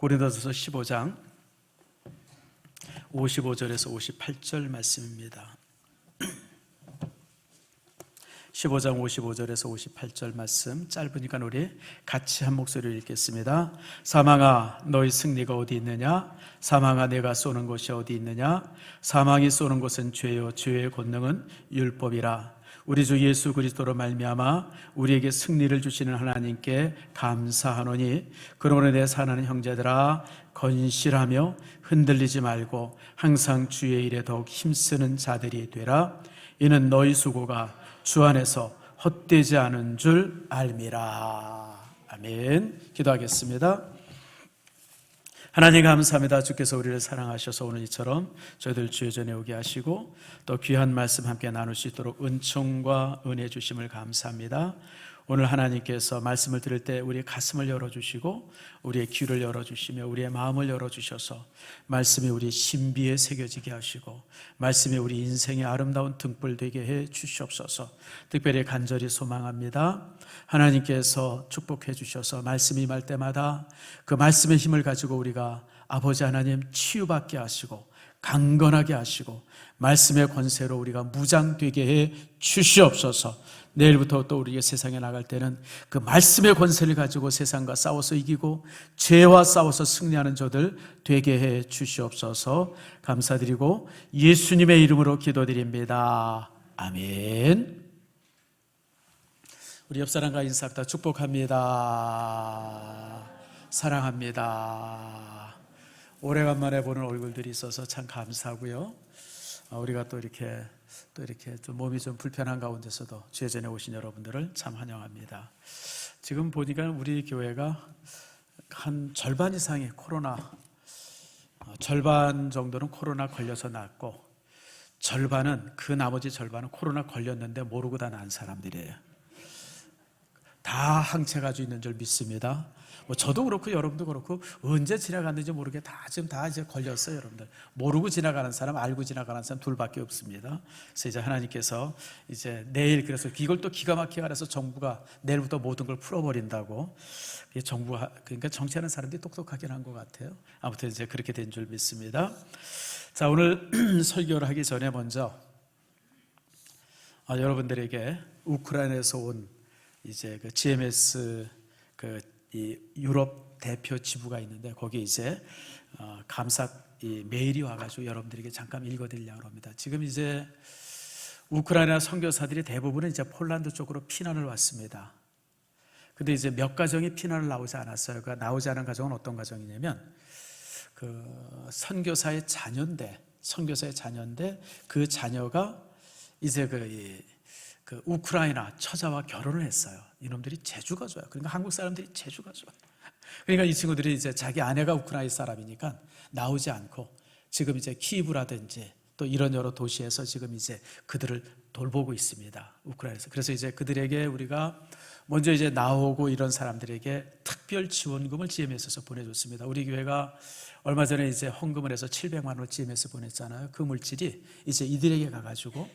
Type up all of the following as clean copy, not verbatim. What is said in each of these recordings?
고린도전서 15장 55절에서 58절 말씀입니다. 15장 55절에서 58절 말씀 짧으니까 우리 같이 한 목소리로 읽겠습니다. 사망아 너희 승리가 어디 있느냐? 사망아 내가 쏘는 곳이 어디 있느냐? 사망이 쏘는 곳은 죄요 죄의 권능은 율법이라. 우리 주 예수 그리스도로 말미암아 우리에게 승리를 주시는 하나님께 감사하노니 그러므로 내 사랑하는 형제들아 건실하며 흔들리지 말고 항상 주의 일에 더욱 힘쓰는 자들이 되라. 이는 너희 수고가 주 안에서 헛되지 않은 줄 알미라. 아멘. 기도하겠습니다. 하나님 감사합니다. 주께서 우리를 사랑하셔서 오늘 이처럼 저희들 주의 전에 오게 하시고 또 귀한 말씀 함께 나눌 수 있도록 은총과 은혜 주심을 감사합니다. 오늘 하나님께서 말씀을 들을 때 우리의 가슴을 열어주시고 우리의 귀를 열어주시며 우리의 마음을 열어주셔서 말씀이 우리 신비에 새겨지게 하시고 말씀이 우리 인생의 아름다운 등불 되게 해 주시옵소서. 특별히 간절히 소망합니다. 하나님께서 축복해 주셔서 말씀이 임할 때마다 그 말씀의 힘을 가지고 우리가 아버지 하나님 치유받게 하시고 강건하게 하시고 말씀의 권세로 우리가 무장되게 해 주시옵소서. 내일부터 또 우리가 세상에 나갈 때는 그 말씀의 권세를 가지고 세상과 싸워서 이기고 죄와 싸워서 승리하는 저들 되게 해 주시옵소서. 감사드리고 예수님의 이름으로 기도드립니다. 아멘. 우리 옆사람과 인사합니다. 축복합니다. 사랑합니다. 오래간만에 보는 얼굴들이 있어서 참 감사하고요. 우리가 또 이렇게 좀 몸이 좀 불편한 가운데서도 주의 전에 오신 여러분들을 참 환영합니다. 지금 보니까 우리 교회가 한 절반 이상이 코로나, 절반 정도는 코로나 걸려서 낫고 그 나머지 절반은 코로나 걸렸는데 모르고 다 난 사람들이에요. 다 항체 가지고 있는 줄 믿습니다. 저도 그렇고 여러분도 그렇고 언제 지나갔는지 모르게 지금 다 이제 걸렸어요. 여러분들 모르고 지나가는 사람, 알고 지나가는 사람 둘밖에 없습니다. 그래서 이제 하나님께서 이제 내일 그래서 이걸 또 기가 막히게 알아서 정부가 내일부터 모든 걸 풀어버린다고. 정부가 그러니까 정치하는 사람들이 똑똑하긴 한 것 같아요. 아무튼 이제 그렇게 된 줄 믿습니다. 자, 오늘 설교를 하기 전에 먼저 여러분들에게 우크라이나에서 온 이제 그 GMS 이 유럽 대표 지부가 있는데 거기에 이제 감사 메일이 와가지고 여러분들에게 잠깐 읽어드리려고 합니다. 지금 이제 우크라이나 선교사들이 대부분은 이제 폴란드 쪽으로 피난을 왔습니다. 근데 이제 몇 가정이 피난을 나오지 않았어요. 그 나오지 않은 가정은 어떤 가정이냐면 그 선교사의 자녀인데 그 자녀가 이제 그 우크라이나 처자와 결혼을 했어요. 이놈들이 재주가 좋아요. 그러니까 한국 사람들이 재주가 좋아요. 그러니까 이 친구들이 이제 자기 아내가 우크라이나 사람이니까 나오지 않고 지금 이제 키이브라든지 또 이런 여러 도시에서 지금 이제 그들을 돌보고 있습니다. 우크라이나에서. 그래서 이제 그들에게 우리가 먼저 이제 나오고 이런 사람들에게 특별 지원금을 GMS에서 보내줬습니다. 우리 교회가 얼마 전에 이제 헌금을 해서 700만 원을 GMS 보냈잖아요. 그 물질이 이제 이들에게 가가지고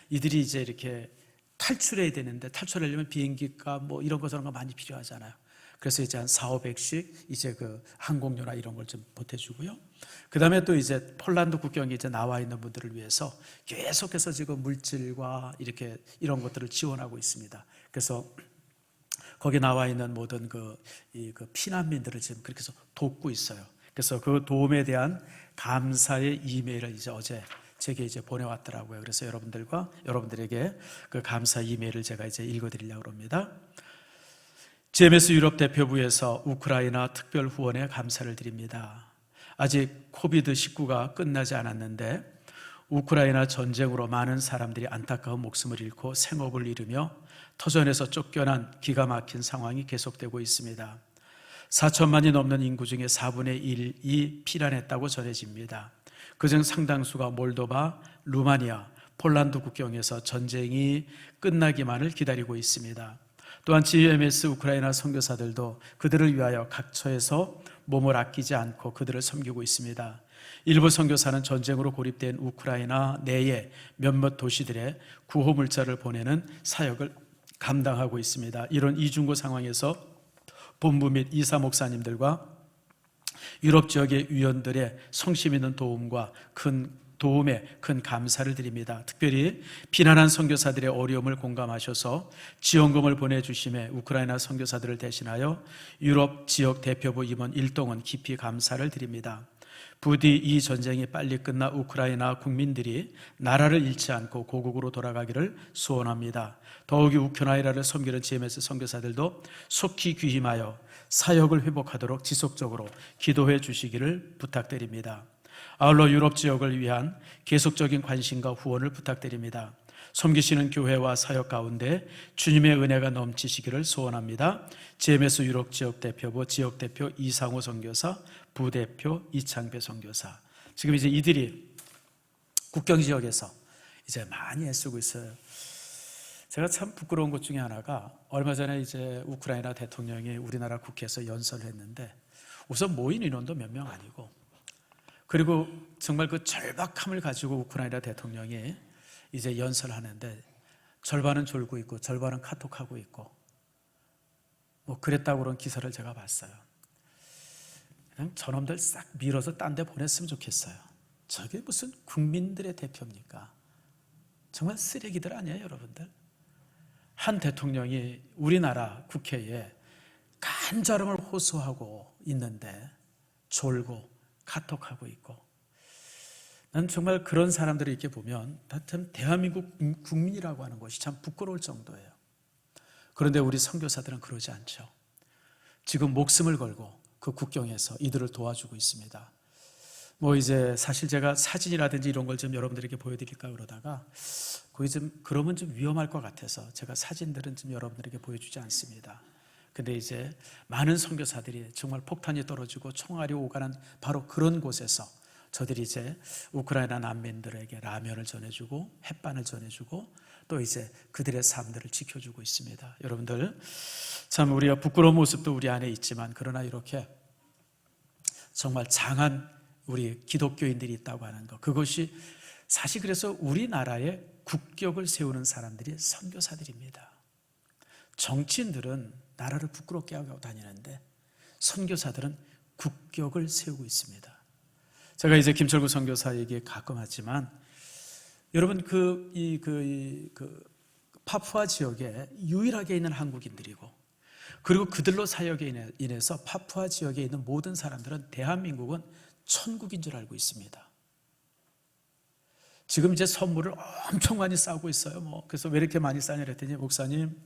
이들이 이제 이렇게 탈출해야 되는데 탈출하려면 비행기값 뭐 이런 거 저런 거 많이 필요하잖아요. 그래서 이제 한 4,500씩 이제 그 항공료나 이런 걸 좀 보태주고요. 그 다음에 또 이제 폴란드 국경에 이제 나와 있는 분들을 위해서 계속해서 지금 물질과 이렇게 이런 것들을 지원하고 있습니다. 그래서 거기 나와 있는 모든 그 피난민들을 지금 그렇게 해서 돕고 있어요. 그래서 그 도움에 대한 감사의 이메일을 이제 어제 제게 이제 보내왔더라고요. 그래서 여러분들에게 그 감사 이메일을 제가 이제 읽어드리려고 합니다. GMS 유럽 대표부에서 우크라이나 특별 후원에 감사를 드립니다. 아직 코비드-19가 끝나지 않았는데 우크라이나 전쟁으로 많은 사람들이 안타까운 목숨을 잃고 생업을 잃으며 터전에서 쫓겨난 기가 막힌 상황이 계속되고 있습니다. 4천만이 넘는 인구 중에 4분의 1이 피난했다고 전해집니다. 그중 상당수가 몰도바, 루마니아, 폴란드 국경에서 전쟁이 끝나기만을 기다리고 있습니다. 또한 GMS 우크라이나 선교사들도 그들을 위하여 각처에서 몸을 아끼지 않고 그들을 섬기고 있습니다. 일부 선교사는 전쟁으로 고립된 우크라이나 내의 몇몇 도시들에 구호 물자를 보내는 사역을 감당하고 있습니다. 이런 이중고 상황에서 본부 및 이사 목사님들과 유럽 지역의 위원들의 성심 있는 도움에 큰 감사를 드립니다. 특별히 비난한 선교사들의 어려움을 공감하셔서 지원금을 보내주심에 우크라이나 선교사들을 대신하여 유럽 지역 대표부 임원 일동은 깊이 감사를 드립니다. 부디 이 전쟁이 빨리 끝나 우크라이나 국민들이 나라를 잃지 않고 고국으로 돌아가기를 소원합니다. 더욱이 우크라이나를 섬기는 GMS 선교사들도 속히 귀임하여 사역을 회복하도록 지속적으로 기도해 주시기를 부탁드립니다. 아울러 유럽 지역을 위한 계속적인 관심과 후원을 부탁드립니다. 섬기시는 교회와 사역 가운데 주님의 은혜가 넘치시기를 소원합니다. GMS 유럽 지역 대표부 지역 대표 이상호 선교사, 부대표 이창배 선교사. 지금 이제 이들이 국경 지역에서 이제 많이 애쓰고 있어요. 제가 참 부끄러운 것 중에 하나가 얼마 전에 이제 우크라이나 대통령이 우리나라 국회에서 연설을 했는데 우선 모인 인원도 몇 명 아니고, 그리고 정말 그 절박함을 가지고 우크라이나 대통령이 이제 연설하는데 절반은 졸고 있고 절반은 카톡하고 있고 뭐 그랬다고 그런 기사를 제가 봤어요. 그냥 저놈들 싹 밀어서 딴 데 보냈으면 좋겠어요. 저게 무슨 국민들의 대표입니까? 정말 쓰레기들 아니에요, 여러분들? 한 대통령이 우리나라 국회에 간절함을 호소하고 있는데 졸고 카톡하고 있고, 난 정말 그런 사람들을 이렇게 보면 참 대한민국 국민이라고 하는 것이 참 부끄러울 정도예요. 그런데 우리 선교사들은 그러지 않죠. 지금 목숨을 걸고 그 국경에서 이들을 도와주고 있습니다. 뭐 이제 사실 제가 사진이라든지 이런 걸 좀 여러분들에게 보여드릴까 그러다가 거기 좀 그러면 좀 위험할 것 같아서 제가 사진들은 좀 여러분들에게 보여주지 않습니다. 근데 이제 많은 선교사들이 정말 폭탄이 떨어지고 총알이 오가는 바로 그런 곳에서 저들이 이제 우크라이나 난민들에게 라면을 전해주고 햇반을 전해주고 또 이제 그들의 삶들을 지켜주고 있습니다. 여러분들 참 우리가 부끄러운 모습도 우리 안에 있지만, 그러나 이렇게 정말 장한 우리 기독교인들이 있다고 하는 것, 그것이 사실 그래서 우리나라의 국격을 세우는 사람들이 선교사들입니다. 정치인들은 나라를 부끄럽게 하고 다니는데 선교사들은 국격을 세우고 있습니다. 제가 이제 김철구 선교사에게 가끔 하지만, 여러분 파푸아 지역에 유일하게 있는 한국인들이고, 그리고 그들로 사역에 인해서 파푸아 지역에 있는 모든 사람들은 대한민국은 천국인 줄 알고 있습니다. 지금 이제 선물을 엄청 많이 싸고 있어요. 그래서 왜 이렇게 많이 싸냐 그랬더니, 목사님,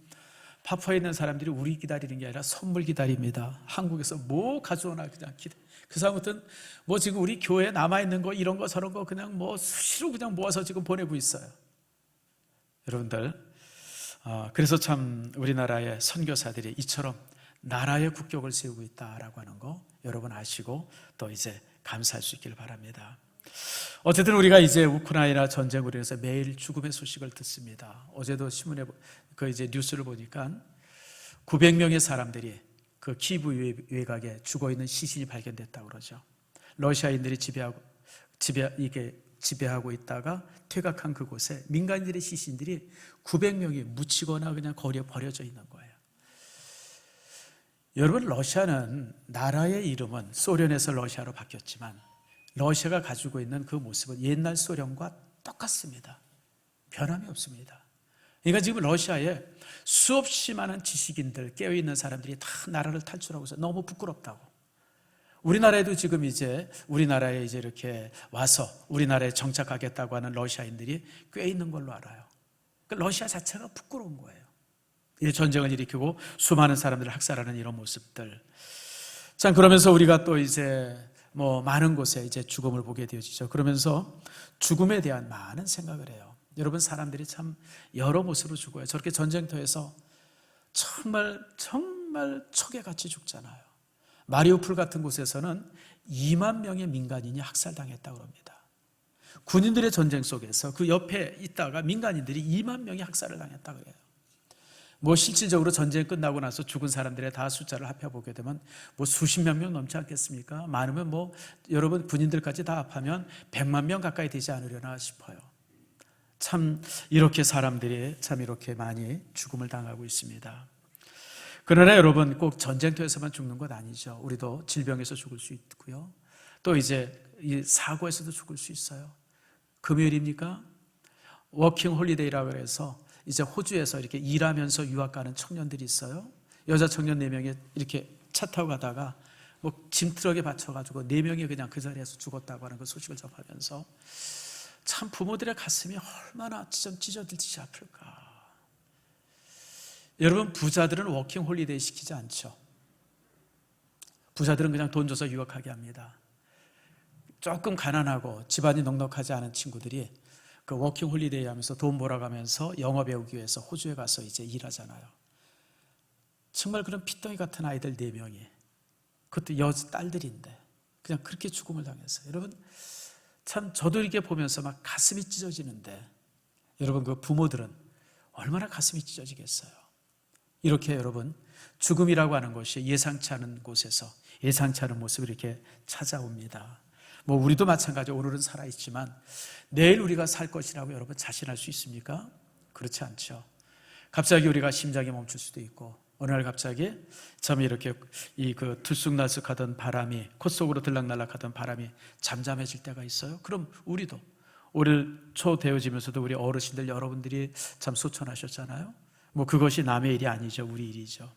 파푸아에 있는 사람들이 우리 기다리는 게 아니라 선물 기다립니다. 한국에서 뭐 가져오나 그냥 그 사람들은 뭐 지금 우리 교회에 남아있는 거 이런 거 저런 거 그냥 뭐 수시로 그냥 모아서 지금 보내고 있어요. 여러분들, 그래서 참 우리나라의 선교사들이 이처럼 나라의 국격을 세우고 있다라고 하는 거 여러분 아시고 또 이제 감사할 수 있기를 바랍니다. 어쨌든 우리가 이제 우크라이나 전쟁으로 인해서 매일 죽음의 소식을 듣습니다. 어제도 신문에 이제 뉴스를 보니까 900명의 사람들이 그 키브 외곽에 죽어 있는 시신이 발견됐다고 그러죠. 러시아인들이 지배하고 있다가 퇴각한 그곳에 민간인들의 시신들이 900명이 묻히거나 그냥 거리에 버려져 있는 거예요. 여러분, 러시아는 나라의 이름은 소련에서 러시아로 바뀌었지만 러시아가 가지고 있는 그 모습은 옛날 소련과 똑같습니다. 변함이 없습니다. 그러니까 지금 러시아에 수없이 많은 지식인들, 깨어있는 사람들이 다 나라를 탈출하고 있어요. 너무 부끄럽다고. 우리나라에도 지금 이제 우리나라에 이제 이렇게 와서 우리나라에 정착하겠다고 하는 러시아인들이 꽤 있는 걸로 알아요. 그러니까 러시아 자체가 부끄러운 거예요. 이 전쟁을 일으키고 수많은 사람들을 학살하는 이런 모습들. 참, 그러면서 우리가 또 이제 뭐 많은 곳에 이제 죽음을 보게 되어지죠. 그러면서 죽음에 대한 많은 생각을 해요. 여러분, 사람들이 참 여러 모습으로 죽어요. 저렇게 전쟁터에서 정말 척에같이 죽잖아요. 마리우폴 같은 곳에서는 2만 명의 민간인이 학살당했다고 합니다. 군인들의 전쟁 속에서 그 옆에 있다가 민간인들이 2만 명이 학살을 당했다고 해요. 뭐 실질적으로 전쟁이 끝나고 나서 죽은 사람들의 다 숫자를 합해보게 되면 뭐 수십만 명 넘지 않겠습니까? 많으면 뭐 여러분 군인들까지 다 합하면 100만 명 가까이 되지 않으려나 싶어요. 참 이렇게 사람들이 참 이렇게 많이 죽음을 당하고 있습니다. 그러나 여러분, 꼭 전쟁터에서만 죽는 것 아니죠. 우리도 질병에서 죽을 수 있고요. 또 이제 이 사고에서도 죽을 수 있어요. 금요일입니까? 워킹 홀리데이라고 해서 이제 호주에서 이렇게 일하면서 유학 가는 청년들이 있어요. 여자 청년 4명이 이렇게 차 타고 가다가 뭐 짐트럭에 받쳐가지고 4명이 그냥 그 자리에서 죽었다고 하는 그 소식을 접하면서 참 부모들의 가슴이 얼마나 찢어질지 아플까. 여러분, 부자들은 워킹 홀리데이 시키지 않죠. 부자들은 그냥 돈 줘서 유학하게 합니다. 조금 가난하고 집안이 넉넉하지 않은 친구들이 그 워킹 홀리데이 하면서 돈 벌어가면서 영어 배우기 위해서 호주에 가서 이제 일하잖아요. 정말 그런 핏덩이 같은 아이들 4명이, 그것도 딸들인데 그냥 그렇게 죽음을 당했어요. 여러분, 참 저도 이렇게 보면서 막 가슴이 찢어지는데, 여러분, 그 부모들은 얼마나 가슴이 찢어지겠어요. 이렇게 여러분, 죽음이라고 하는 것이 예상치 않은 곳에서 예상치 않은 모습을 이렇게 찾아옵니다. 뭐 우리도 마찬가지로 오늘은 살아있지만 내일 우리가 살 것이라고 여러분 자신할 수 있습니까? 그렇지 않죠. 갑자기 우리가 심장이 멈출 수도 있고, 어느 날 갑자기 참 이렇게 그 들쑥날쑥하던 바람이, 콧 속으로 들락날락하던 바람이 잠잠해질 때가 있어요. 그럼 우리도 올 초 되어지면서도 우리 어르신들 여러분들이 참 소천하셨잖아요. 뭐 그것이 남의 일이 아니죠. 우리 일이죠.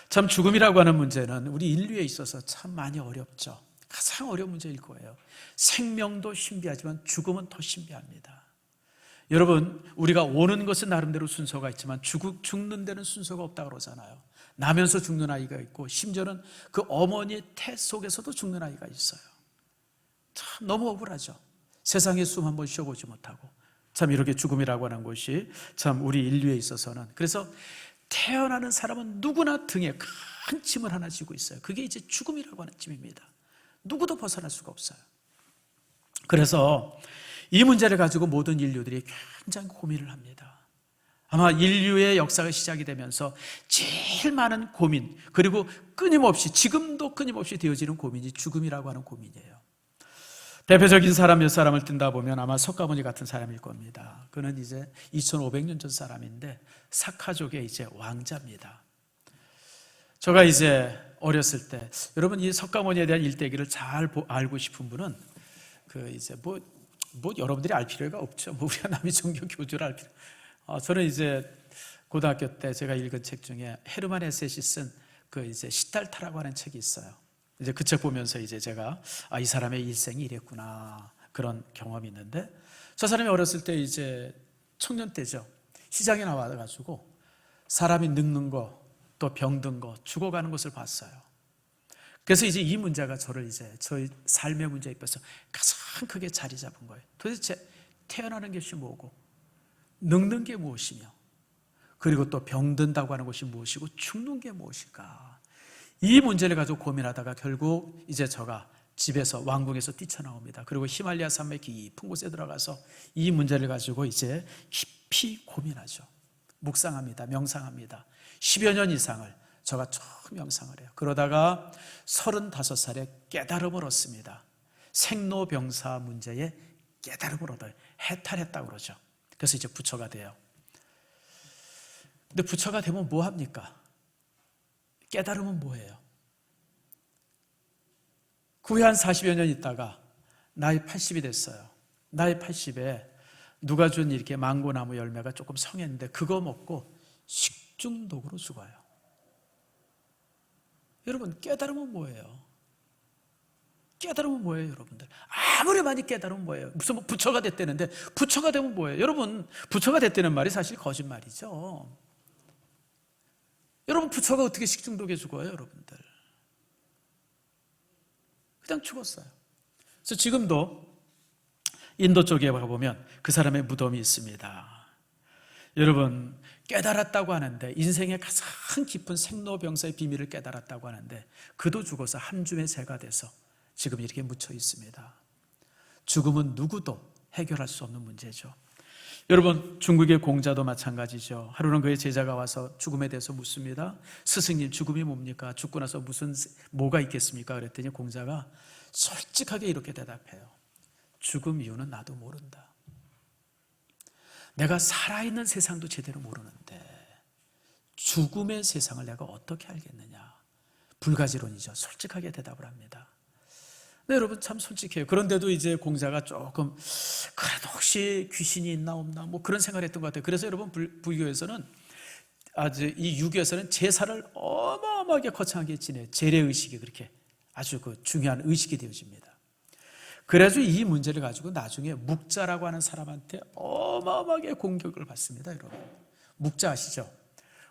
참 죽음이라고 하는 문제는 우리 인류에 있어서 참 많이 어렵죠. 가장 어려운 문제일 거예요. 생명도 신비하지만 죽음은 더 신비합니다. 여러분, 우리가 오는 것은 나름대로 순서가 있지만 죽는 데는 순서가 없다고 그러잖아요. 나면서 죽는 아이가 있고, 심지어는 그 어머니의 태 속에서도 죽는 아이가 있어요. 참 너무 억울하죠. 세상에 숨 한번 쉬어보지 못하고. 참 이렇게 죽음이라고 하는 것이 참 우리 인류에 있어서는, 그래서 태어나는 사람은 누구나 등에 큰 짐을 하나 지고 있어요. 그게 이제 죽음이라고 하는 짐입니다. 누구도 벗어날 수가 없어요. 그래서 이 문제를 가지고 모든 인류들이 굉장히 고민을 합니다. 아마 인류의 역사가 시작이 되면서 제일 많은 고민, 그리고 끊임없이, 지금도 끊임없이 되어지는 고민이 죽음이라고 하는 고민이에요. 대표적인 사람 몇 사람을 뜬다 보면 아마 석가모니 같은 사람일 겁니다. 그는 이제 2500년 전 사람인데 사카족의 이제 왕자입니다. 제가 이제 어렸을 때, 여러분 이 석가모니에 대한 일대기를 잘 알고 싶은 분은 그 이제 뭐 여러분들이 알 필요가 없죠. 뭐 우리가 남의 종교 교주를 알 필요. 저는 이제 고등학교 때 제가 읽은 책 중에 헤르만 헤셋이 쓴 그 이제 시달타라고 하는 책이 있어요. 이제 그 책 보면서 이제 제가 이 사람의 일생이 이랬구나, 그런 경험이 있는데, 저 사람이 어렸을 때 이제 청년 때죠. 시장에 나와가지고 사람이 늙는 거, 또 병든 거, 죽어가는 것을 봤어요. 그래서 이제 이 문제가 저를 이제 저희 삶의 문제에 있어서 가장 크게 자리 잡은 거예요. 도대체 태어나는 것이 뭐고, 늙는 게 무엇이며, 그리고 또 병든다고 하는 것이 무엇이고, 죽는 게 무엇일까? 이 문제를 가지고 고민하다가 결국 이제 제가 집에서, 왕궁에서 뛰쳐나옵니다. 그리고 히말라야 산맥 깊은 곳에 들어가서 이 문제를 가지고 이제 깊이 고민하죠. 묵상합니다. 명상합니다. 10여 년 이상을 제가 쭉 명상을 해요. 그러다가 35살에 깨달음을 얻습니다. 생로병사 문제에 깨달음을 얻어요. 해탈했다고 그러죠. 그래서 이제 부처가 돼요. 근데 부처가 되면 뭐 합니까? 깨달음은 뭐예요? 그 후에 한 40여 년 있다가 나이 80이 됐어요. 나이 80에 누가 준 이렇게 망고나무 열매가 조금 성했는데 그거 먹고 식중독으로 죽어요. 여러분, 깨달음은 뭐예요? 깨달음은 뭐예요, 여러분들? 아무리 많이 깨달으면 뭐예요? 무슨 뭐 부처가 됐다는데 부처가 되면 뭐예요? 여러분, 부처가 됐다는 말이 사실 거짓말이죠. 여러분, 부처가 어떻게 식중독에 죽어요, 여러분들? 그냥 죽었어요. 그래서 지금도 인도 쪽에 가보면 그 사람의 무덤이 있습니다. 여러분, 깨달았다고 하는데, 인생의 가장 깊은 생로병사의 비밀을 깨달았다고 하는데, 그도 죽어서 한 줌의 새가 돼서 지금 이렇게 묻혀 있습니다. 죽음은 누구도 해결할 수 없는 문제죠. 여러분, 중국의 공자도 마찬가지죠. 하루는 그의 제자가 와서 죽음에 대해서 묻습니다. 스승님, 죽음이 뭡니까? 죽고 나서 뭐가 있겠습니까? 그랬더니 공자가 솔직하게 이렇게 대답해요. 죽음 이유는 나도 모른다. 내가 살아있는 세상도 제대로 모르는데 죽음의 세상을 내가 어떻게 알겠느냐? 불가지론이죠. 솔직하게 대답을 합니다. 네, 여러분 참 솔직해요. 그런데도 이제 공자가 조금 그래도 혹시 귀신이 있나 없나 뭐 그런 생각을 했던 것 같아요. 그래서 여러분 불교에서는 아주 이 유교에서는 제사를 어마어마하게 거창하게 지내요. 재래의식이 그렇게 아주 그 중요한 의식이 되어집니다. 그래서 이 문제를 가지고 나중에 묵자라고 하는 사람한테 어마어마하게 공격을 받습니다. 여러분 묵자 아시죠?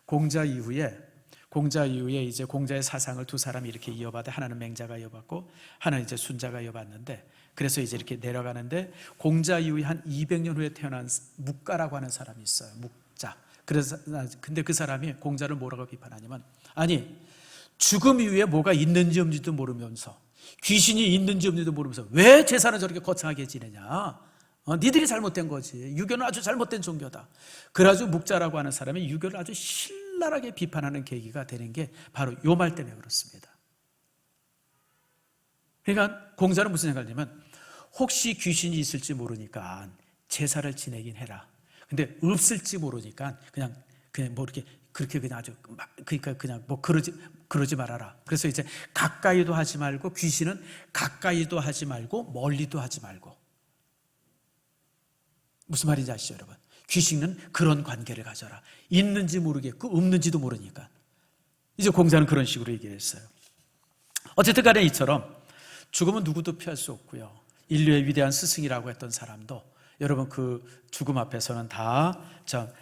공자 이후에 이제 공자의 사상을 두 사람이 이렇게 이어받아 하나는 맹자가 이어받고 하나는 이제 순자가 이어받는데, 그래서 이제 이렇게 내려가는데 공자 이후에 한 200년 후에 태어난 묵가라고 하는 사람이 있어요. 묵자. 그래서 근데 그 사람이 공자를 뭐라고 비판하냐면, 아니 죽음 이후에 뭐가 있는지 없는지도 모르면서 귀신이 있는지 없는지도 모르면서 왜 제사는 저렇게 거창하게 지내냐? 니들이 잘못된 거지. 유교는 아주 잘못된 종교다. 그래가지고 묵자라고 하는 사람이 유교를 아주 신랄하게 비판하는 계기가 되는 게 바로 요 말 때문에 그렇습니다. 그러니까 공자는 무슨 생각을 하냐면, 혹시 귀신이 있을지 모르니까 제사를 지내긴 해라. 근데 없을지 모르니까 그냥 뭐 이렇게 그렇게 그냥 아주 그러니까 그냥 뭐 그러지 말아라. 그래서 이제 가까이도 하지 말고, 귀신은 가까이도 하지 말고 멀리도 하지 말고. 무슨 말인지 아시죠, 여러분? 귀신은 그런 관계를 가져라. 있는지 모르겠고 없는지도 모르니까. 이제 공자는 그런 식으로 얘기를 했어요. 어쨌든 간에 이처럼 죽음은 누구도 피할 수 없고요. 인류의 위대한 스승이라고 했던 사람도 여러분 그 죽음 앞에서는 다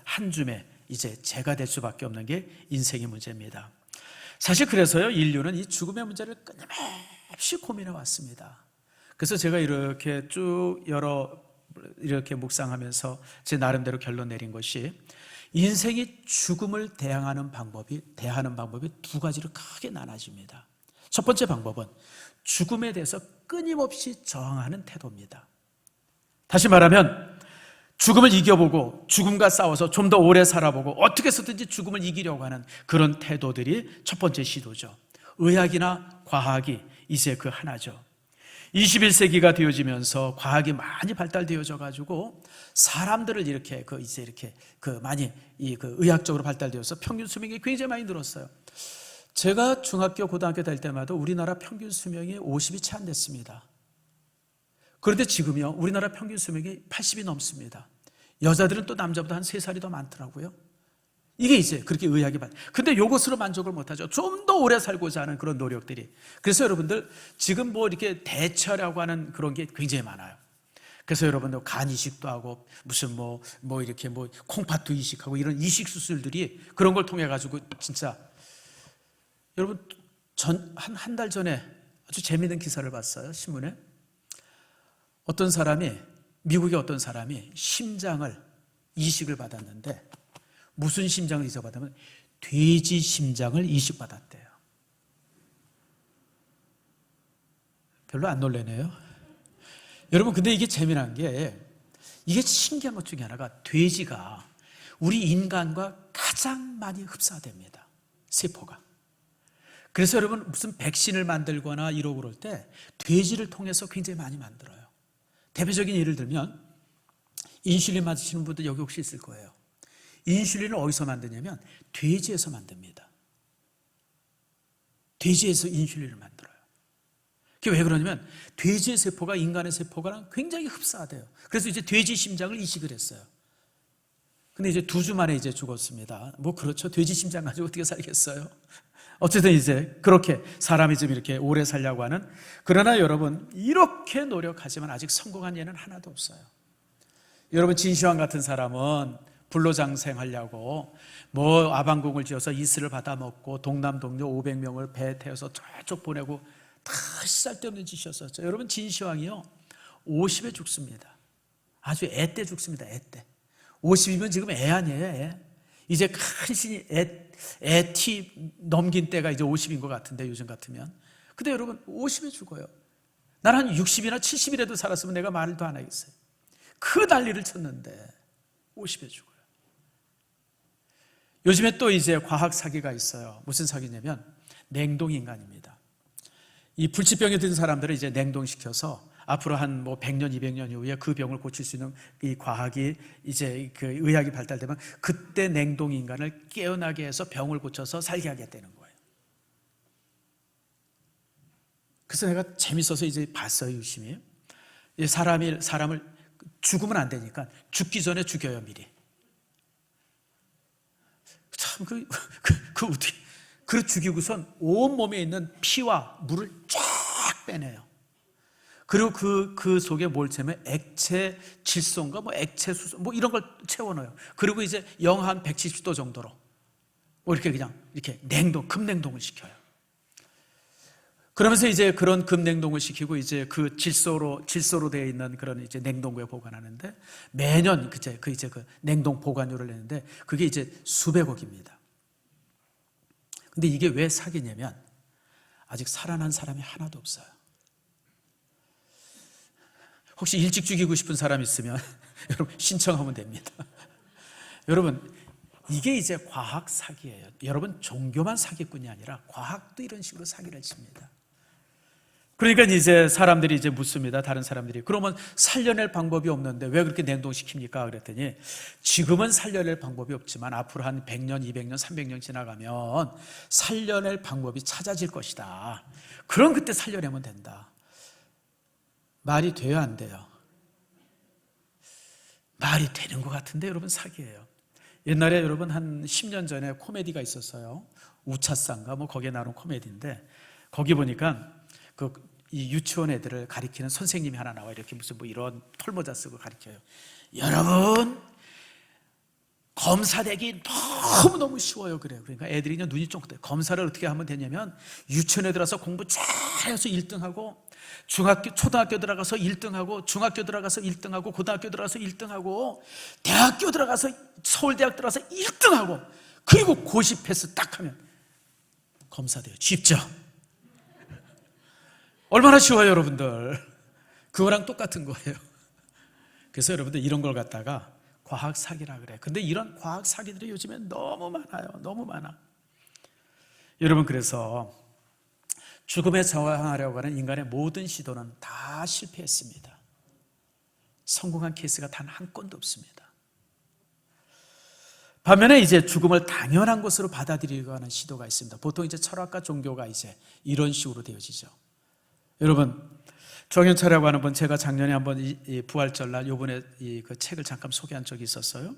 한 줌에 이제 재가 될 수밖에 없는 게 인생의 문제입니다. 사실 그래서요, 인류는 이 죽음의 문제를 끊임없이 고민해 왔습니다. 그래서 제가 이렇게 쭉 이렇게 묵상하면서 제 나름대로 결론 내린 것이, 인생이 죽음을 대하는 방법이 두 가지로 크게 나눠집니다. 첫 번째 방법은 죽음에 대해서 끊임없이 저항하는 태도입니다. 다시 말하면 죽음을 이겨보고 죽음과 싸워서 좀 더 오래 살아보고 어떻게 해서든지 죽음을 이기려고 하는 그런 태도들이 첫 번째 시도죠. 의학이나 과학이 이제 그 하나죠. 21세기가 되어지면서 과학이 많이 발달되어져 가지고 사람들을 이렇게 많이 의학적으로 발달되어서 평균 수명이 굉장히 많이 늘었어요. 제가 중학교, 고등학교 다닐 때마다 우리나라 평균 수명이 50이 채 안 됐습니다. 그런데 지금요, 우리나라 평균 수명이 80이 넘습니다. 여자들은 또 남자보다 한 3살이 더 많더라고요. 이게 이제 그렇게 의학이 근데 이것으로 만족을 못하죠. 좀 더 오래 살고자 하는 그런 노력들이. 그래서 여러분들 지금 뭐 이렇게 대처라고 하는 그런 게 굉장히 많아요. 그래서 여러분들 간 이식도 하고 무슨 뭐 이렇게 뭐 콩팥도 이식하고 이런 이식 수술들이 그런 걸 통해 가지고 진짜 여러분 한 달 전에 아주 재미있는 기사를 봤어요. 신문에. 미국의 어떤 사람이 심장을 이식을 받았는데, 무슨 심장을 이식받았냐면 돼지 심장을 이식받았대요. 별로 안 놀라네요. 여러분, 근데 이게 재미난 게, 이게 신기한 것 중에 하나가, 돼지가 우리 인간과 가장 많이 흡사됩니다. 세포가. 그래서 여러분 무슨 백신을 만들거나 이러고 그럴 때 돼지를 통해서 굉장히 많이 만들어요. 대표적인 예를 들면 인슐린 맞으시는 분들 여기 혹시 있을 거예요. 인슐린을 어디서 만드냐면 돼지에서 만듭니다. 돼지에서 인슐린을 만들어요. 그게 왜 그러냐면 돼지의 세포가 인간의 세포랑 굉장히 흡사하대요. 그래서 이제 돼지 심장을 이식을 했어요. 근데 이제 2주 만에 이제 죽었습니다. 뭐 그렇죠. 돼지 심장 가지고 어떻게 살겠어요? 어쨌든 이제 그렇게 사람이 좀 이렇게 오래 살려고 하는, 그러나 여러분 이렇게 노력하지만 아직 성공한 예는 하나도 없어요. 여러분 진시황 같은 사람은 불로장생하려고 뭐 아방궁을 지어서 이슬을 받아먹고 동남 동료 500명을 배에 태워서 저쪽 보내고 다 쓸데없는 짓이었었죠. 여러분 진시황이요 50에 죽습니다. 아주 애 때 죽습니다. 애 때. 50이면 지금 애 아니에요. 애. 이제 간신히 애 티 넘긴 때가 이제 50인 것 같은데, 요즘 같으면. 근데 여러분 50에 죽어요. 난 한 60이나 70이라도 살았으면 내가 말도 안 하겠어요. 그 난리를 쳤는데 50에 죽어요. 요즘에 또 이제 과학 사기가 있어요. 무슨 사기냐면 냉동인간입니다. 이 불치병에 든 사람들을 이제 냉동시켜서 앞으로 한 뭐 100년, 200년 이후에 그 병을 고칠 수 있는 이 과학이 이제 그 의학이 발달되면 그때 냉동 인간을 깨어나게 해서 병을 고쳐서 살게 하겠다는 거예요. 그래서 내가 재밌어서 이제 봤어요, 유심히. 사람을 죽으면 안 되니까 죽기 전에 죽여요, 미리. 참, 어떻게, 그걸 죽이고선 온몸에 있는 피와 물을 쫙 빼내요. 그리고 그 속에 뭘 채우면 액체 질소인가, 뭐 액체 수소, 뭐 이런 걸 채워넣어요. 그리고 이제 영하 한 170도 정도로, 뭐 이렇게 그냥, 이렇게 급냉동을 시켜요. 그러면서 이제 그런 급냉동을 시키고 이제 그 질소로 되어 있는 그런 이제 냉동고에 보관하는데 매년 그 냉동 보관료를 내는데 그게 이제 수백억입니다. 근데 이게 왜 사기냐면 아직 살아난 사람이 하나도 없어요. 혹시 일찍 죽이고 싶은 사람 있으면 여러분 신청하면 됩니다. 여러분 이게 이제 과학 사기예요. 여러분 종교만 사기꾼이 아니라 과학도 이런 식으로 사기를 칩니다. 그러니까 이제 사람들이 이제 묻습니다. 다른 사람들이 그러면 살려낼 방법이 없는데 왜 그렇게 냉동시킵니까? 그랬더니 지금은 살려낼 방법이 없지만 앞으로 한 100년, 200년, 300년 지나가면 살려낼 방법이 찾아질 것이다. 그럼 그때 살려내면 된다. 말이 돼요, 안 돼요? 말이 되는 것 같은데 여러분 사기예요. 옛날에 여러분 한 10년 전에 코미디가 있었어요. 우차상가 뭐 거기에 나온 코미디인데 거기 보니까 이 유치원 애들을 가리키는 선생님이 하나 나와 이렇게 무슨 뭐 이런 털모자 쓰고 가리켜요. 여러분 검사되기 너무너무 쉬워요. 그래요. 그러니까 애들이 그냥 눈이 쫑긋해요. 검사를 어떻게 하면 되냐면 유치원에 들어가서 공부 잘해서 1등하고 초등학교 들어가서 1등하고 중학교 들어가서 1등하고 고등학교 들어가서 1등하고 대학교 들어가서 서울대학 들어가서 1등하고 그리고 고시 패스 딱 하면 검사 돼요. 쉽죠? 얼마나 쉬워요, 여러분들. 그거랑 똑같은 거예요. 그래서 여러분들 이런 걸 갖다가 과학 사기라 그래. 근데 이런 과학 사기들이 요즘에 너무 많아요. 너무 많아. 여러분 그래서 죽음에 저항하려고 하는 인간의 모든 시도는 다 실패했습니다. 성공한 케이스가 단 한 건도 없습니다. 반면에 이제 죽음을 당연한 것으로 받아들이려고 하는 시도가 있습니다. 보통 이제 철학과 종교가 이제 이런 식으로 되어지죠. 여러분, 정현철이라고 하는 분, 제가 작년에 한번 이 부활절날 요번에 그 책을 잠깐 소개한 적이 있었어요.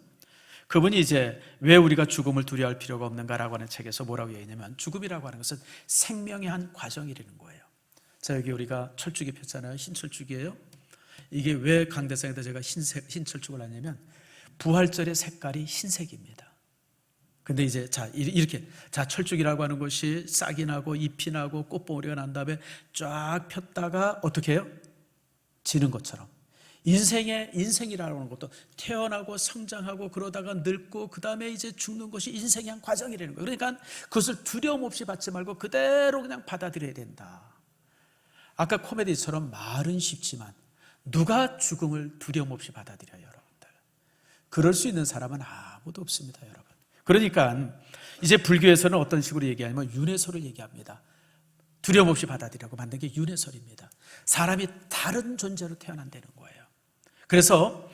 그분이 이제 왜 우리가 죽음을 두려워할 필요가 없는가라고 하는 책에서 뭐라고 얘기했냐면 죽음이라고 하는 것은 생명의 한 과정이라는 거예요. 자, 여기 우리가 철쭉이 폈잖아요. 흰철쭉이에요. 이게 왜 강대상에다 제가 흰철쭉을 하냐면 부활절의 색깔이 흰색입니다. 근데 이제 이렇게 철쭉이라고 하는 것이 싹이 나고 잎이 나고 꽃봉오리가 난 다음에 쫙 폈다가 어떻게 해요? 지는 것처럼 인생이라고 하는 것도 태어나고 성장하고 그러다가 늙고 그 다음에 이제 죽는 것이 인생의 한 과정이라는 거예요. 그러니까 그것을 두려움 없이 받지 말고 그대로 그냥 받아들여야 된다. 아까 코미디처럼 말은 쉽지만 누가 죽음을 두려움 없이 받아들여요, 여러분들? 그럴 수 있는 사람은 아무도 없습니다, 여러분. 그러니까 이제 불교에서는 어떤 식으로 얘기하냐면 윤회설을 얘기합니다. 두려움 없이 받아들이라고 만든 게 윤회설입니다. 사람이 다른 존재로 태어난다는 거예요. 그래서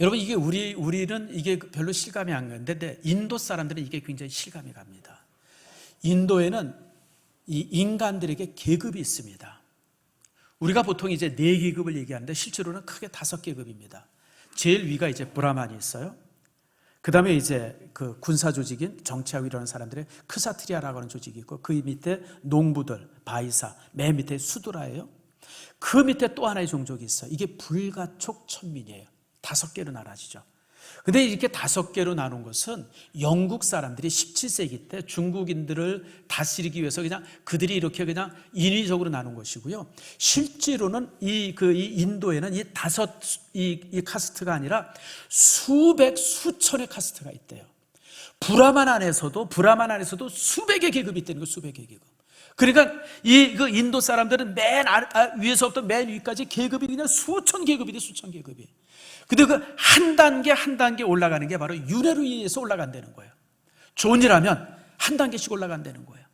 여러분 이게 우리는 이게 별로 실감이 안 가는데 인도 사람들은 이게 굉장히 실감이 갑니다. 인도에는 이 인간들에게 계급이 있습니다. 우리가 보통 이제 4계급을 얘기하는데 실제로는 크게 5계급입니다. 제일 위가 이제 브라만이 있어요. 그 다음에 이제 그 군사 조직인 정치하고 이러는 사람들의 크사트리아라고 하는 조직이 있고 그 밑에 농부들, 바이사, 맨 밑에 수드라예요. 그 밑에 또 하나의 종족이 있어요. 이게 불가촉 천민이에요. 5개로 나눠지죠. 근데 이렇게 5개로 나눈 것은 영국 사람들이 17세기 때 중국인들을 다스리기 위해서 그냥 그들이 이렇게 그냥 인위적으로 나눈 것이고요. 실제로는 이 인도에는 이 카스트가 아니라 수천의 카스트가 있대요. 브라만 안에서도 수백의 계급이 있다는 거예요. 수백의 계급. 그러니까 그 인도 사람들은 맨 위에서부터 맨 위까지 계급이 그냥 수천 계급이 돼, 수천 계급이. 근데 그 한 단계 올라가는 게 바로 윤회로 인해서 올라간다는 거예요. 좋은 일 하면 한 단계씩 올라간다는 거예요.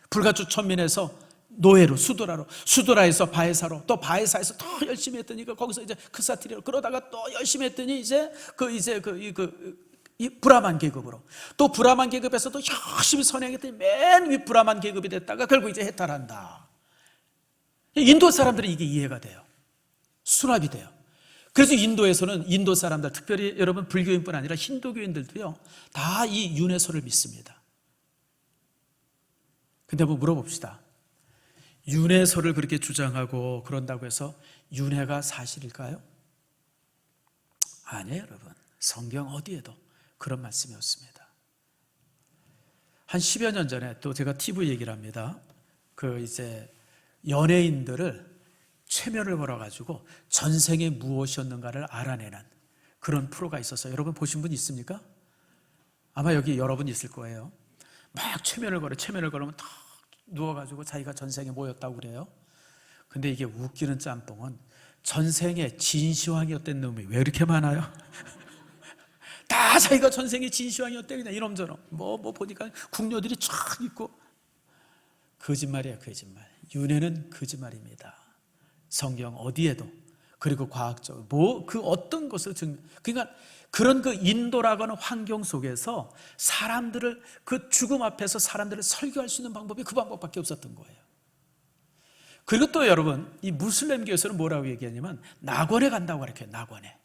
불가촉 천민에서 노예로, 수도라에서 바에사로, 또 바에사에서 더 열심히 했더니 거기서 이제 크사트리로, 그러다가 또 열심히 했더니 이 브라만 계급으로, 또 브라만 계급에서도 열심히 선행했더니 맨 위 브라만 계급이 됐다가 결국 이제 해탈한다. 인도 사람들은 이게 이해가 돼요. 수납이 돼요. 그래서 인도에서는 인도 사람들, 특별히 여러분 불교인뿐 아니라 힌두교인들도요, 다 이 윤회설을 믿습니다. 근데 한번 물어봅시다. 윤회설을 그렇게 주장하고 그런다고 해서 윤회가 사실일까요? 아니에요, 여러분. 성경 어디에도 그런 말씀이 없습니다. 한 10여 년 전에 또 제가 TV 얘기를 합니다. 연예인들을 최면을 걸어가지고 전생에 무엇이었는가를 알아내는 그런 프로가 있었어요. 여러분 보신 분 있습니까? 아마 여기 여러분 있을 거예요. 막 최면을 걸으면 탁 누워가지고 자기가 전생에 뭐였다고 그래요. 근데 이게 웃기는 짬뽕은 전생에 진시황이었던 놈이 왜 이렇게 많아요? 다 자기가 전생에 진시황이었대. 그냥 이놈저놈 뭐 보니까 궁녀들이 쫙 있고. 거짓말이야, 거짓말. 윤회는 거짓말입니다. 성경 어디에도, 그리고 과학적으로 그 어떤 것을 그러니까 그런 인도라고 하는 환경 속에서 사람들을, 그 죽음 앞에서 사람들을 설교할 수 있는 방법이 그 방법밖에 없었던 거예요. 그리고 또 여러분, 이 무슬림교에서는 뭐라고 얘기하냐면 낙원에 간다고 가르쳐요. 낙원에.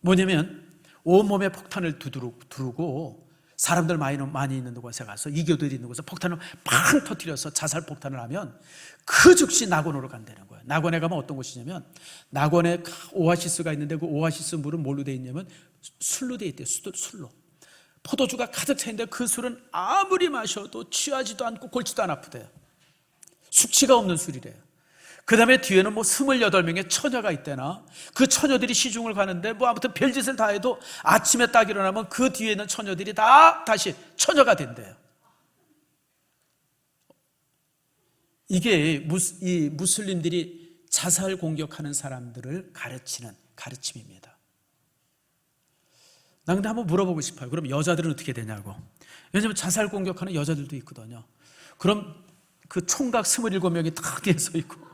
뭐냐면 온몸에 폭탄을 두르고 사람들 많이 있는 곳에 가서, 이교들이 있는 곳에 폭탄을 팡 터뜨려서 자살 폭탄을 하면 그 즉시 낙원으로 간다는 거예요. 낙원에 가면 어떤 곳이냐면, 낙원에 오아시스가 있는데 그 오아시스 물은 뭘로 되어 있냐면 술로 되어 있대요. 술로. 포도주가 가득 차 있는데 그 술은 아무리 마셔도 취하지도 않고 골치도 안 아프대요. 숙취가 없는 술이래요. 그 다음에 뒤에는 28명의 처녀가 있대나, 그 처녀들이 시중을 가는데 아무튼 별짓을 다 해도 아침에 딱 일어나면 그 뒤에 있는 처녀들이 다 다시 처녀가 된대요. 이게 이 무슬림들이 자살 공격하는 사람들을 가르치는 가르침입니다. 나 근데 한번 물어보고 싶어요. 그럼 여자들은 어떻게 되냐고. 왜냐하면 자살 공격하는 여자들도 있거든요. 그럼 그 총각 27명이 다 뒤에 서 있고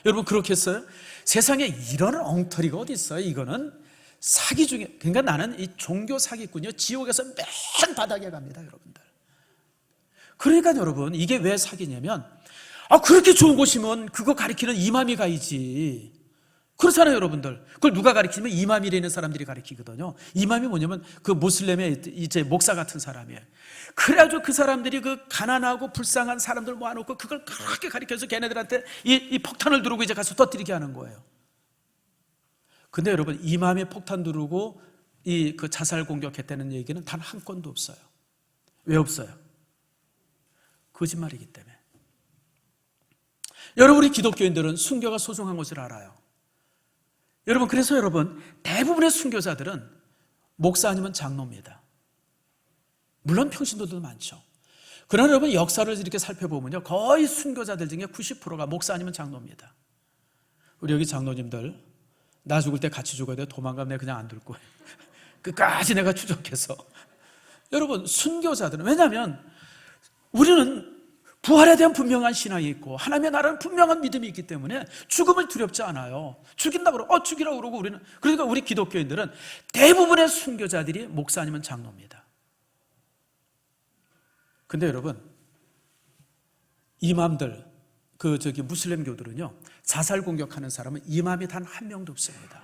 여러분 그렇겠어요? 세상에 이런 엉터리가 어디 있어요? 이거는 사기 중에, 그러니까 나는 이 종교 사기꾼이요, 지옥에서 맨 바닥에 갑니다, 여러분들. 그러니까 여러분, 이게 왜 사기냐면, 그렇게 좋은 곳이면 그거 가리키는 이맘이 가야지. 그렇잖아요, 여러분들. 그걸 누가 가리키면 이맘이라는 사람들이 가리키거든요. 이맘이 뭐냐면 그 모슬렘의 이제 목사 같은 사람이에요. 그래가지고 그 사람들이 그 가난하고 불쌍한 사람들 모아놓고 그걸 그렇게 가리켜서 걔네들한테 이 폭탄을 두르고 이제 가서 터뜨리게 하는 거예요. 근데 여러분, 이맘이 폭탄 두르고 그 자살 공격했다는 얘기는 단 한 건도 없어요. 왜 없어요? 거짓말이기 때문에. 여러분, 우리 기독교인들은 순교가 소중한 것을 알아요. 여러분, 그래서 여러분, 대부분의 순교자들은 목사 아니면 장로입니다. 물론 평신도들도 많죠. 그러나 여러분, 역사를 이렇게 살펴보면요, 거의 순교자들 중에 90%가 목사 아니면 장로입니다. 우리 여기 장로님들, 나 죽을 때 같이 죽어야 돼요. 도망가면 내가 그냥 안 둘 거예요. 끝까지 내가 추적해서. 여러분, 순교자들은, 왜냐하면 우리는 부활에 대한 분명한 신앙이 있고 하나님의 나라는 분명한 믿음이 있기 때문에 죽음을 두렵지 않아요. 죽인다고 그러고 죽이라고 그러고 우리는. 그러니까 우리 기독교인들은 대부분의 순교자들이 목사 아니면 장로입니다. 근데 여러분, 이맘들, 무슬림교들은요, 자살 공격하는 사람은 이맘이 단 한 명도 없습니다.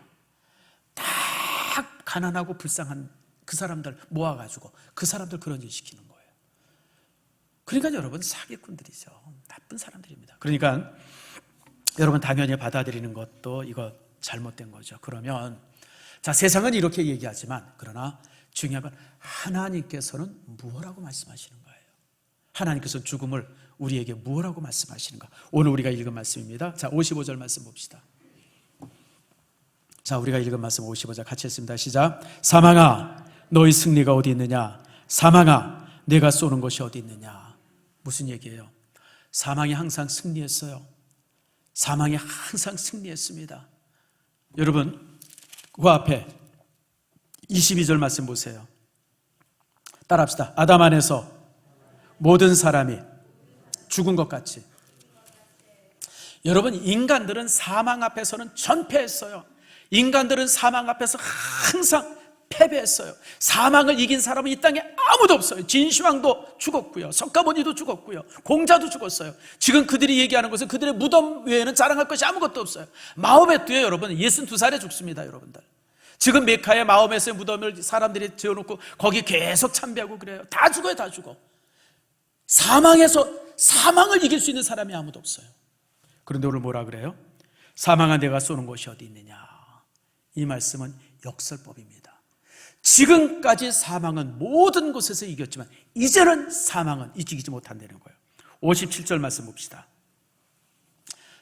다 가난하고 불쌍한 그 사람들 모아가지고 그 사람들 그런 일 시키는 거예요. 그러니까 여러분, 사기꾼들이죠. 나쁜 사람들입니다. 그러니까 여러분, 당연히 받아들이는 것도 이거 잘못된 거죠. 그러면 자, 세상은 이렇게 얘기하지만, 그러나 중요한 건 하나님께서는 무엇라고 말씀하시는 거예요? 하나님께서는 죽음을 우리에게 무엇라고 말씀하시는가? 오늘 우리가 읽은 말씀입니다. 자, 55절 말씀 봅시다. 자, 우리가 읽은 말씀 55절 같이 했습니다. 시작. 사망아, 너희 승리가 어디 있느냐? 사망아, 내가 쏘는 것이 어디 있느냐? 무슨 얘기예요? 사망이 항상 승리했어요. 사망이 항상 승리했습니다. 여러분, 그 앞에 22절 말씀 보세요. 따라합시다. 아담 안에서 모든 사람이 죽은 것 같이. 여러분, 인간들은 사망 앞에서는 전패했어요. 인간들은 사망 앞에서 항상 패배했어요. 사망을 이긴 사람은 이 땅에 아무도 없어요. 진시황도 죽었고요, 석가모니도 죽었고요, 공자도 죽었어요. 지금 그들이 얘기하는 것은 그들의 무덤 외에는 자랑할 것이 아무것도 없어요. 마호메트요, 여러분 62살에 죽습니다. 여러분들, 지금 메카의 마호메트의 무덤을 사람들이 지어놓고 거기 계속 참배하고 그래요. 다 죽어요, 다 죽어. 사망에서 사망을 이길 수 있는 사람이 아무도 없어요. 그런데 오늘 뭐라 그래요? 사망한 내가 쏘는 곳이 어디 있느냐. 이 말씀은 역설법입니다. 지금까지 사망은 모든 곳에서 이겼지만 이제는 사망은 이기지 못한다는 거예요. 57절 말씀 봅시다.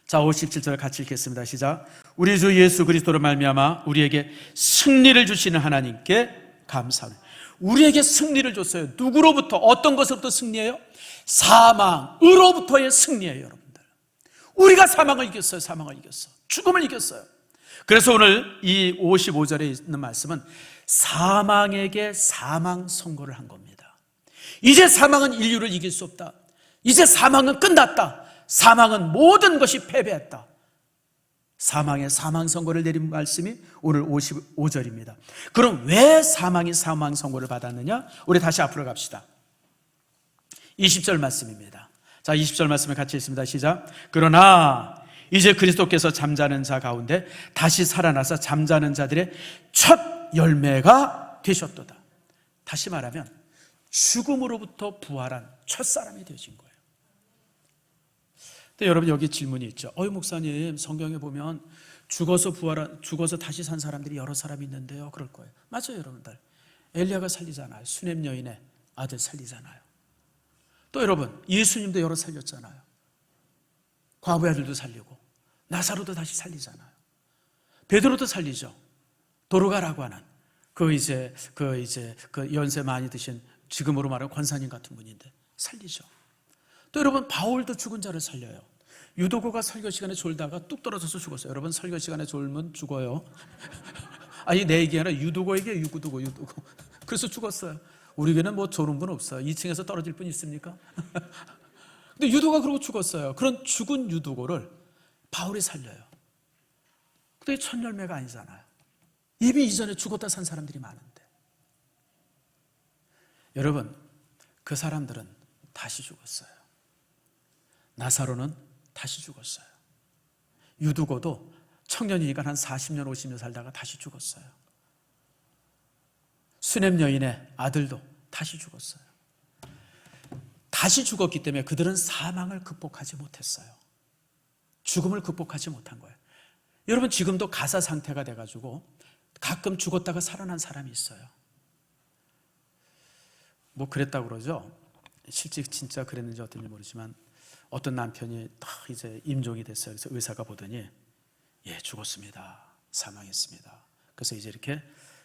자, 57절 같이 읽겠습니다. 시작. 우리 주 예수 그리스도로 말미암아 우리에게 승리를 주시는 하나님께 감사합니다. 우리에게 승리를 줬어요. 누구로부터, 어떤 것으로부터 승리해요? 사망으로부터의 승리예요. 여러분들, 우리가 사망을 이겼어요. 사망을 이겼어. 죽음을 이겼어요. 그래서 오늘 이 55절에 있는 말씀은 사망에게 사망 선고를 한 겁니다. 이제 사망은 인류를 이길 수 없다. 이제 사망은 끝났다. 사망은 모든 것이 패배했다. 사망의 사망 선고를 내린 말씀이 오늘 55절입니다. 그럼 왜 사망이 사망 선고를 받았느냐? 우리 다시 앞으로 갑시다. 20절 말씀입니다. 자, 20절 말씀을 같이 읽습니다. 시작. 그러나 이제 그리스도께서 잠자는 자 가운데 다시 살아나서 잠자는 자들의 첫 열매가 되셨도다. 다시 말하면 죽음으로부터 부활한 첫사람이 되신 거예요. 근데 여러분, 여기 질문이 있죠. 목사님, 성경에 보면 죽어서 다시 산 사람들이 여러 사람이 있는데요. 그럴 거예요. 맞아요, 여러분들. 엘리야가 살리잖아요. 수넴 여인의 아들 살리잖아요. 또 여러분, 예수님도 여러 살렸잖아요. 과부의 아들도 살리고 나사로도 다시 살리잖아요. 베드로도 살리죠. 도르가라고 하는 그 연세 많이 드신, 지금으로 말하면 권사님 같은 분인데 살리죠. 또 여러분, 바울도 죽은 자를 살려요. 유도고가 설교 시간에 졸다가 뚝 떨어져서 죽었어요. 여러분, 설교 시간에 졸면 죽어요. 아니, 내 얘기 아니라 유도고에게 유도고. 그래서 죽었어요. 우리 교회는 뭐 졸은 분 없어요. 2층에서 떨어질 분 있습니까? 근데 유도가 그러고 죽었어요. 그런 죽은 유도고를 바울이 살려요. 근데 첫 열매가 아니잖아요. 이미 이전에 죽었다 산 사람들이 많은데. 여러분, 그 사람들은 다시 죽었어요. 나사로는 다시 죽었어요. 유두고도 청년이니까 한 40년 50년 살다가 다시 죽었어요. 수넴 여인의 아들도 다시 죽었어요. 다시 죽었기 때문에 그들은 사망을 극복하지 못했어요. 죽음을 극복하지 못한 거예요. 여러분, 지금도 가사 상태가 돼가지고 가끔 죽었다가 살아난 사람이 있어요. 뭐 그랬다고 그러죠. 실제 진짜 그랬는지 어떤지 모르지만 어떤 남편이 딱 이제 임종이 됐어요. 그래서 의사가 보더니 죽었습니다. 사망했습니다. 그래서 이제 이렇게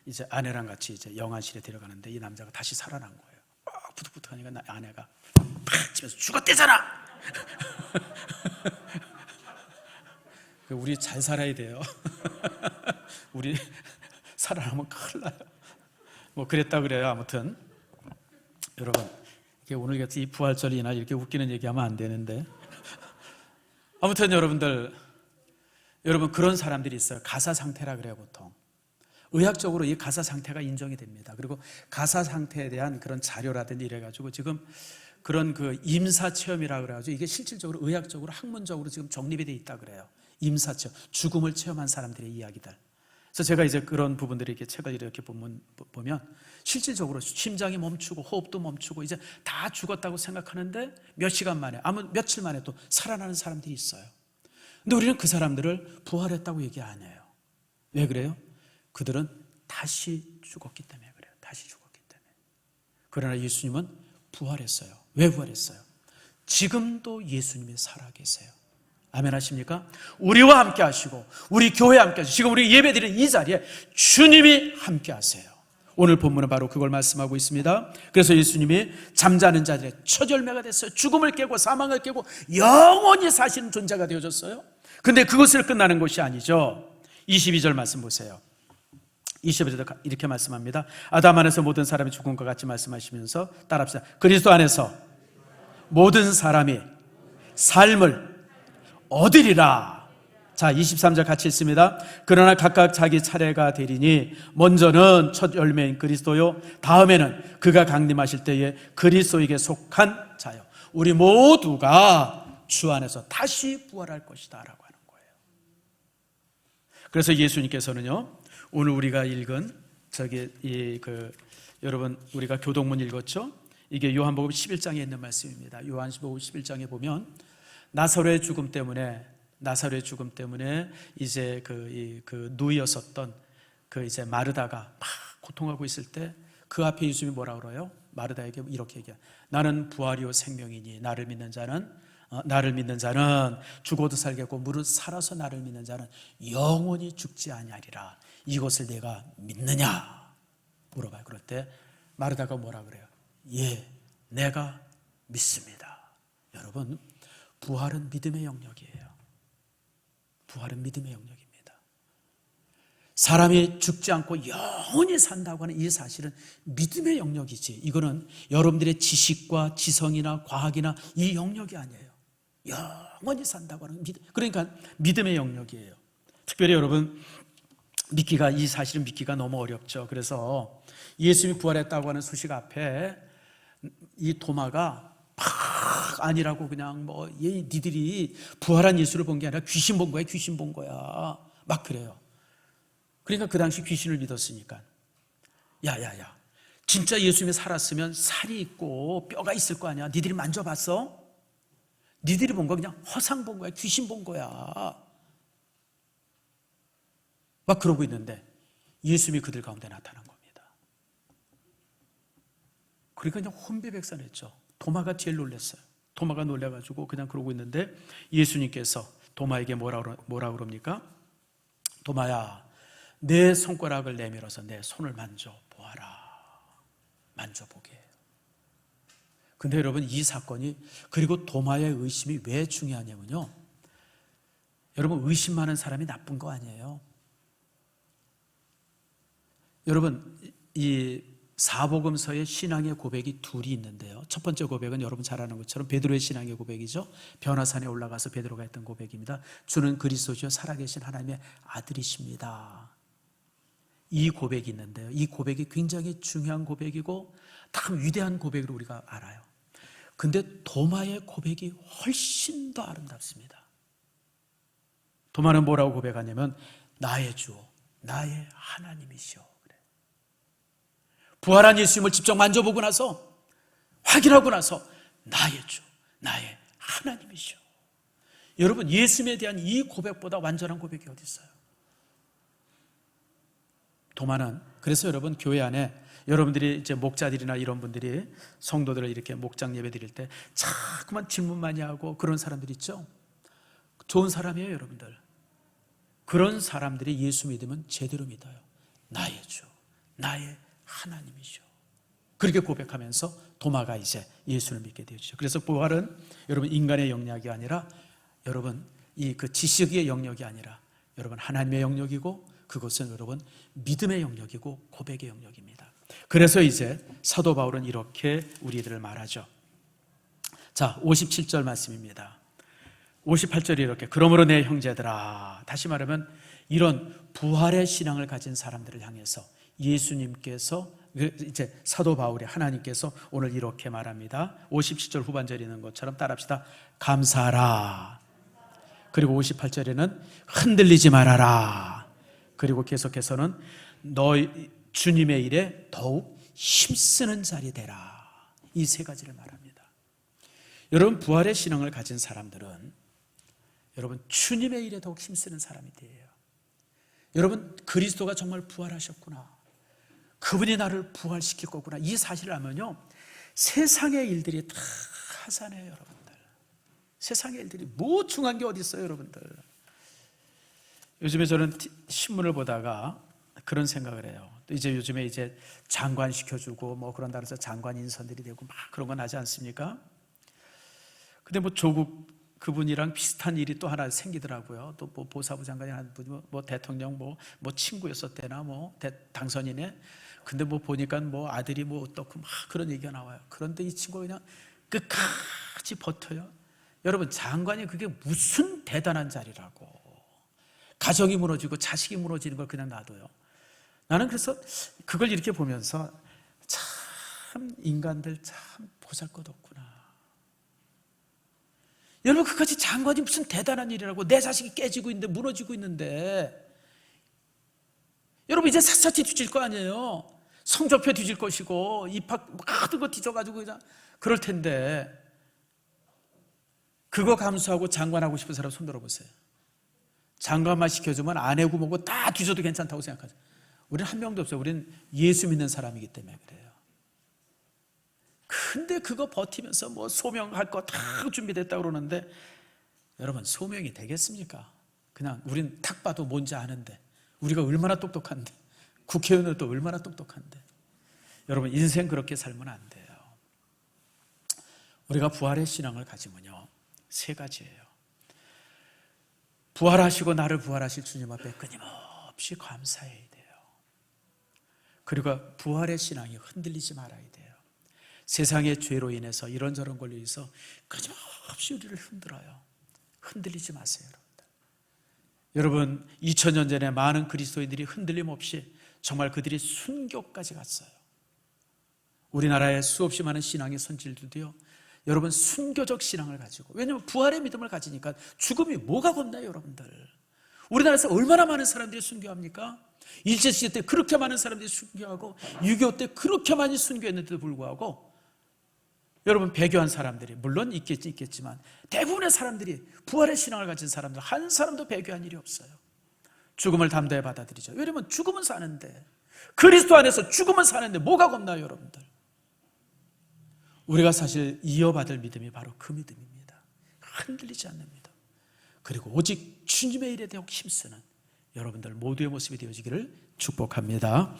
이제 아내랑 같이 이제 영안실에 데려가는데 이 남자가 다시 살아난 거예요. 부득부득하니까 아내가 팍 치면서 죽었대잖아. 우리 잘 살아야 돼요. 우리 살아나면 큰일 나요. 뭐 그랬다 그래요. 아무튼 여러분, 오늘 같이 이 부활절이나 이렇게 웃기는 얘기하면 안 되는데, 아무튼 여러분 그런 사람들이 있어요. 가사 상태라 그래요. 보통 의학적으로 이 가사 상태가 인정이 됩니다. 그리고 가사 상태에 대한 그런 자료라든지 이래가지고 지금 그런 그 임사 체험이라 그래가지고 이게 실질적으로 의학적으로 학문적으로 지금 정립이 돼 있다 그래요. 임사 체험, 죽음을 체험한 사람들의 이야기들. 그래서 제가 이제 그런 부분들이 이렇게 책을 이렇게 보면 실질적으로 심장이 멈추고 호흡도 멈추고 이제 다 죽었다고 생각하는데 몇 시간 만에, 아무 며칠 만에 또 살아나는 사람들이 있어요. 근데 우리는 그 사람들을 부활했다고 얘기 안 해요. 왜 그래요? 그들은 다시 죽었기 때문에 그래요. 다시 죽었기 때문에. 그러나 예수님은 부활했어요. 왜 부활했어요? 지금도 예수님이 살아계세요. 아멘 하십니까? 우리와 함께 하시고 우리 교회에 함께 하시고 지금 우리 예배드리는 이 자리에 주님이 함께 하세요. 오늘 본문은 바로 그걸 말씀하고 있습니다. 그래서 예수님이 잠자는 자들의 첫 열매가 됐어요. 죽음을 깨고 사망을 깨고 영원히 사시는 존재가 되어졌어요. 근데 그것을 끝나는 것이 아니죠. 22절 말씀 보세요. 22절도 이렇게 말씀합니다. 아담 안에서 모든 사람이 죽은 것 같이 말씀하시면서 따라합시다. 그리스도 안에서 모든 사람이 삶을 얻으리라. 자, 23절 같이 읽습니다. 그러나 각각 자기 차례가 되리니 먼저는 첫 열매인 그리스도요, 다음에는 그가 강림하실 때에 그리스도에게 속한 자요. 우리 모두가 주 안에서 다시 부활할 것이다 라고 하는 거예요. 그래서 예수님께서는요, 오늘 우리가 읽은 여러분 우리가 교동문 읽었죠? 이게 요한복음 11장에 있는 말씀입니다. 요한복음 11장에 보면 나사로의 죽음 때문에 이제 누이였었던 이제 마르다가 막 고통하고 있을 때 그 앞에 예수님이 뭐라 그래요? 마르다에게 이렇게 얘기해요. 나는 부활이요 생명이니 나를 믿는 자는 죽어도 살겠고 무릇 살아서 나를 믿는 자는 영원히 죽지 아니하리라. 이것을 내가 믿느냐? 물어봐요. 그럴 때 마르다가 뭐라 그래요? 예, 내가 믿습니다. 여러분, 부활은 믿음의 영역이에요. 부활은 믿음의 영역입니다. 사람이 죽지 않고 영원히 산다고 하는 이 사실은 믿음의 영역이지, 이거는 여러분들의 지식과 지성이나 과학이나 이 영역이 아니에요. 영원히 산다고 하는 그러니까 믿음의 영역이에요. 특별히 여러분, 이 사실은 믿기가 너무 어렵죠. 그래서 예수님이 부활했다고 하는 소식 앞에 이 도마가 아니라고 그냥 니들이 부활한 예수를 본 게 아니라 귀신 본 거야. 막 그래요. 그러니까 그 당시 귀신을 믿었으니까 야야야, 진짜 예수님이 살았으면 살이 있고 뼈가 있을 거 아니야. 니들이 만져봤어? 니들이 본 거 그냥 허상 본 거야. 귀신 본 거야. 막 그러고 있는데 예수님이 그들 가운데 나타난 겁니다. 그러니까 그냥 혼비백산했죠. 도마가 제일 놀랐어요. 도마가 놀라가지고 그냥 그러고 있는데 예수님께서 도마에게 뭐라 그럽니까? 도마야, 내 손가락을 내밀어서 내 손을 만져보아라. 만져보게. 근데 여러분, 이 사건이, 그리고 도마의 의심이 왜 중요하냐면요, 여러분, 의심 많은 사람이 나쁜 거 아니에요. 여러분, 이 사복음서의 신앙의 고백이 둘이 있는데요, 첫 번째 고백은 여러분 잘 아는 것처럼 베드로의 신앙의 고백이죠. 변화산에 올라가서 베드로가 했던 고백입니다. 주는 그리스도시요 살아계신 하나님의 아들이십니다. 이 고백이 있는데요, 이 고백이 굉장히 중요한 고백이고 참 위대한 고백으로 우리가 알아요. 근데 도마의 고백이 훨씬 더 아름답습니다. 도마는 뭐라고 고백하냐면 나의 주, 나의 하나님이시오. 그래. 부활한 예수님을 직접 만져보고 나서, 확인하고 나서 나의 주, 나의 하나님이시오. 여러분, 예수님에 대한 이 고백보다 완전한 고백이 어디 있어요? 도마는, 그래서 여러분, 교회 안에 여러분들이 이제 목자들이나 이런 분들이 성도들을 이렇게 목장 예배 드릴 때 자꾸만 질문 많이 하고 그런 사람들 있죠? 좋은 사람이에요, 여러분들. 그런 사람들이 예수 믿으면 제대로 믿어요. 나의 주, 나의 하나님이죠. 그렇게 고백하면서 도마가 이제 예수를 믿게 되죠. 그래서 부활은 여러분 인간의 영역이 아니라, 여러분 그 지식의 영역이 아니라 여러분 하나님의 영역이고, 그것은 여러분 믿음의 영역이고 고백의 영역입니다. 그래서 이제 사도 바울은 이렇게 우리들을 말하죠. 자, 57절 말씀입니다. 58절이 이렇게, 그러므로 내 형제들아, 다시 말하면 이런 부활의 신앙을 가진 사람들을 향해서 예수님께서, 이제 사도 바울이, 하나님께서 오늘 이렇게 말합니다. 57절 후반절에 있는 것처럼 따라합시다. 감사하라. 그리고 58절에는 흔들리지 말아라. 그리고 계속해서는 너희 주님의 일에 더욱 힘쓰는 자리 되라. 이 세 가지를 말합니다. 여러분, 부활의 신앙을 가진 사람들은 여러분 주님의 일에 더욱 힘쓰는 사람이 돼요. 여러분, 그리스도가 정말 부활하셨구나, 그분이 나를 부활시킬 거구나, 이 사실을 알면요, 세상의 일들이 다 하산해요. 여러분들, 세상의 일들이 뭐 중요한 게 어디 있어요, 여러분들. 요즘에 저는 신문을 보다가 그런 생각을 해요. 또 이제 요즘에 이제 장관 시켜주고 뭐 그런다 그래서 장관 인선들이 되고 막 그런 건 하지 않습니까? 근데 뭐 조국 그분이랑 비슷한 일이 또 하나 생기더라고요. 또 뭐 보사부 장관이 한 분이 뭐 대통령 뭐 친구였었대나 뭐 당선인에. 근데 뭐 보니까 뭐 아들이 뭐 어떻고 막 그런 얘기가 나와요. 그런데 이 친구가 그냥 끝까지 버텨요. 여러분, 장관이 그게 무슨 대단한 자리라고. 가정이 무너지고 자식이 무너지는 걸 그냥 놔둬요. 나는 그래서 그걸 이렇게 보면서 참 인간들 참 보잘것없구나. 여러분, 그까지 장관이 무슨 대단한 일이라고. 내 자식이 깨지고 있는데, 무너지고 있는데, 여러분 이제 샅샅이 뒤질 거 아니에요. 성적표 뒤질 것이고 입학 모든 거 뒤져가지고 그냥 그럴 텐데, 그거 감수하고 장관하고 싶은 사람 손 들어보세요. 장관만 시켜주면 아내고 뭐고 다 뒤져도 괜찮다고 생각하죠. 우리는 한 명도 없어요. 우리는 예수 믿는 사람이기 때문에 그래요. 근데 그거 버티면서 뭐 소명할 거 다 준비됐다고 그러는데, 여러분 소명이 되겠습니까? 그냥 우린 탁 봐도 뭔지 아는데, 우리가 얼마나 똑똑한데, 국회의원들도 얼마나 똑똑한데. 여러분 인생 그렇게 살면 안 돼요. 우리가 부활의 신앙을 가지면요, 세 가지예요. 부활하시고 나를 부활하실 주님 앞에 끊임없이 감사해야 돼요. 그리고 부활의 신앙이 흔들리지 말아야 돼요. 세상의 죄로 인해서 이런저런 걸로 인해서 끊임없이 우리를 흔들어요. 흔들리지 마세요, 여러분. 2000년 전에 많은 그리스도인들이 흔들림 없이 정말 그들이 순교까지 갔어요. 우리나라에 수없이 많은 신앙의 선질들도요, 여러분 순교적 신앙을 가지고, 왜냐하면 부활의 믿음을 가지니까 죽음이 뭐가 겁나요, 여러분들. 우리나라에서 얼마나 많은 사람들이 순교합니까? 일제시대 때 그렇게 많은 사람들이 순교하고 6.25 때 그렇게 많이 순교했는데도 불구하고, 여러분 배교한 사람들이 물론 있겠지만 대부분의 사람들이, 부활의 신앙을 가진 사람들 한 사람도 배교한 일이 없어요. 죽음을 담대히 받아들이죠. 왜냐하면 죽음은 사는데, 그리스도 안에서 죽음은 사는데 뭐가 겁나요, 여러분들. 우리가 사실 이어받을 믿음이 바로 그 믿음입니다. 흔들리지 않습니다. 그리고 오직 주님의 일에 대해 힘쓰는 여러분들 모두의 모습이 되어지기를 축복합니다.